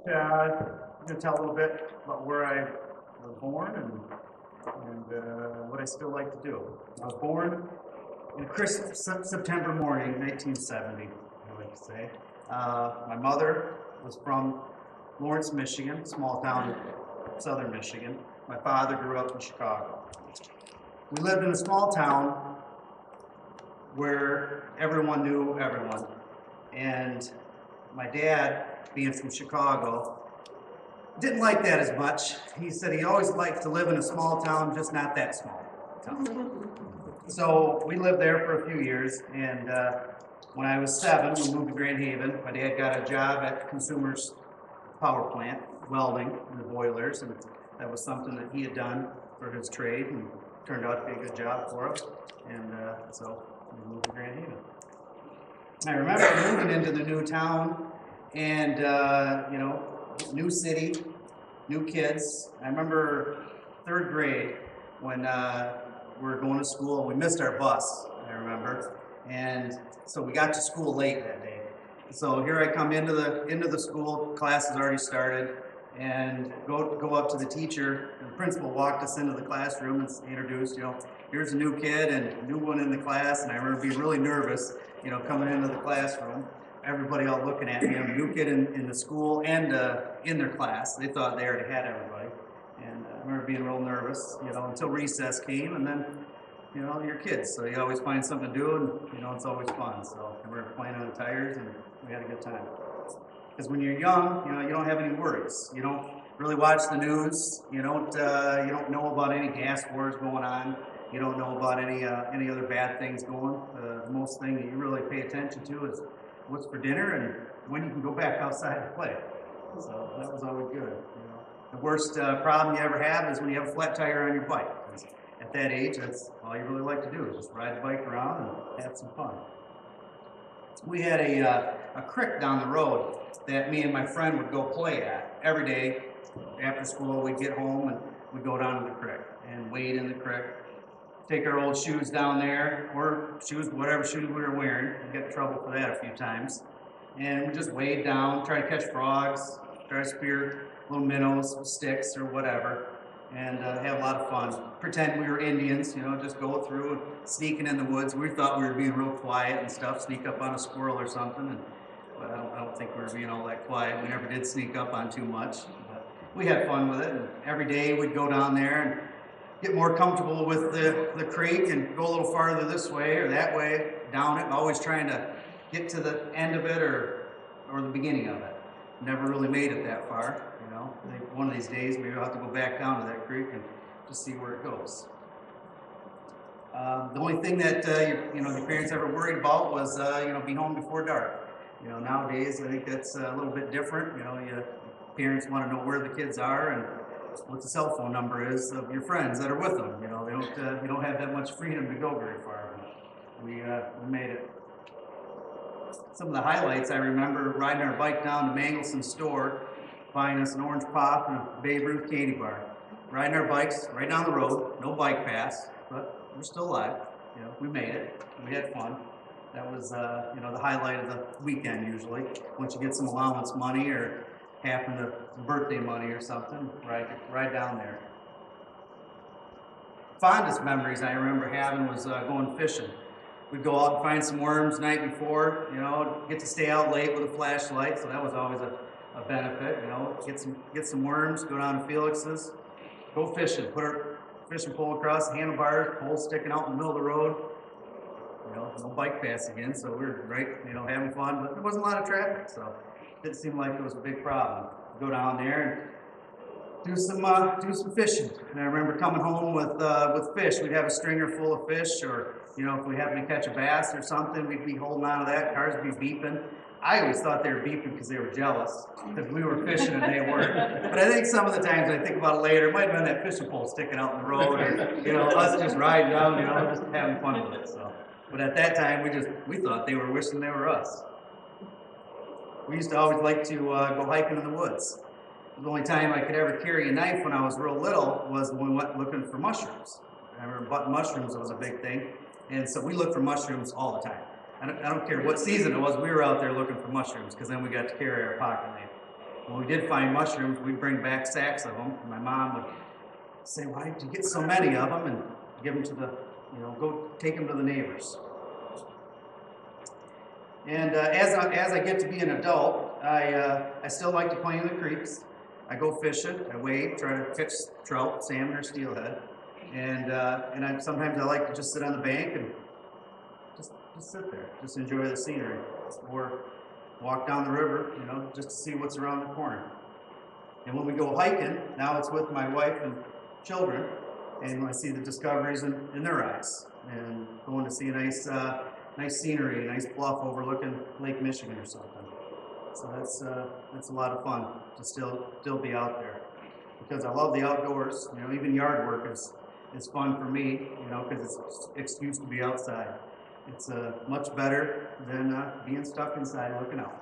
I'm going to tell a little bit about where I was born and what I still like to do. I was born in crisp September morning, 1970, I like to say. My mother was from Lawrence, Michigan, small town in southern Michigan. My father grew up in Chicago. We lived in a small town where everyone knew everyone. And my dad, being from Chicago, didn't like that as much. He said he always liked to live in a small town, just not that small town. So we lived there for a few years, and when I was 7, we moved to Grand Haven. My dad got a job at Consumers Power Plant, welding in the boilers, and that was something that he had done for his trade, and turned out to be a good job for us. And so we moved to Grand Haven. I remember moving into the new town, and new city, new kids. I remember 3rd grade when we were going to school. We missed our bus, I remember, and so we got to school late that day. So here I come into the school. Class has already started, and go up to the teacher. And the principal walked us into the classroom and introduced, here's a new kid and a new one in the class. And I remember being really nervous, coming into the classroom. Everybody all looking at me. I'm a new kid in the school and in their class. They thought they already had everybody. And I remember being real nervous, until recess came, and then, you're kids, so you always find something to do, and, it's always fun. So I remember playing on the tires, and we had a good time. Because when you're young, you don't have any worries. You don't really watch the news. You don't know about any gas wars going on. You don't know about any other bad things going. The most thing that you really pay attention to is what's for dinner and when you can go back outside to play. So that was always good. The worst problem you ever have is when you have a flat tire on your bike. At that age, that's all you really like to do is just ride the bike around and have some fun. We had a creek down the road that me and my friend would go play at every day. After school, we'd get home and we'd go down to the creek and wade in the creek. Take our old shoes down there, or shoes, whatever shoes we were wearing. We got in trouble for that a few times. And we just wade down, try to catch frogs, try to spear little minnows with sticks or whatever, and have a lot of fun. Pretend we were Indians, just go through and sneaking in the woods. We thought we were being real quiet and stuff, sneak up on a squirrel or something, but I don't think we were being all that quiet. We never did sneak up on too much, but we had fun with it. And every day we'd go down there and get more comfortable with the creek and go a little farther this way or that way, down it, always trying to get to the end of it or the beginning of it. Never really made it that far, I think one of these days maybe I'll have to go back down to that creek and just see where it goes. The only thing that your parents ever worried about was be home before dark. Nowadays I think that's a little bit different. Your parents want to know where the kids are and what the cell phone number is of your friends that are with them. They don't you don't have that much freedom to go very far. We made it. Some of the highlights I remember riding our bike down to Mangelson's store, buying us an orange pop and a Babe Ruth candy bar. Riding our bikes right down the road, no bike pass, but we're still alive. We made it. We had fun. That was the highlight of the weekend usually. Once you get some allowance money or happen to birthday money or something, right down there. Fondest memories I remember having was going fishing. We'd go out and find some worms the night before, get to stay out late with a flashlight, so that was always a benefit, get some worms, go down to Felix's, go fishing, put our fishing pole across the handlebars, pole sticking out in the middle of the road. No bike pass again, so we were having fun, but there wasn't a lot of traffic, so it didn't seem like it was a big problem. Go down there and do some fishing. And I remember coming home with fish. We'd have a stringer full of fish, or if we happened to catch a bass or something, we'd be holding on to that. Cars would be beeping. I always thought they were beeping because they were jealous, because we were fishing and they weren't. But I think some of the times I think about it later, it might have been that fishing pole sticking out in the road, or us just riding down, just having fun with it. So, but at that time, we thought they were wishing they were us. We used to always like to go hiking in the woods. The only time I could ever carry a knife when I was real little was when we went looking for mushrooms. I remember button mushrooms was a big thing, and so we looked for mushrooms all the time. I don't care what season it was, we were out there looking for mushrooms, because then we got to carry our pocket knife. when we did find mushrooms, we'd bring back sacks of them. And my mom would say, "Why did you get so many of them?" and give them to the, go take them to the neighbors. And as I get to be an adult, I still like to play in the creeks. I go fishing, I wade, try to catch trout, salmon, or steelhead. And sometimes I like to just sit on the bank and just sit there, just enjoy the scenery, or walk down the river, just to see what's around the corner. And when we go hiking, now it's with my wife and children, and I see the discoveries in their eyes, and going to see a nice scenery, a nice bluff overlooking Lake Michigan or something. So that's a lot of fun to still be out there, because I love the outdoors. Even yard work is fun for me, because it's an excuse to be outside. It's much better than being stuck inside looking out.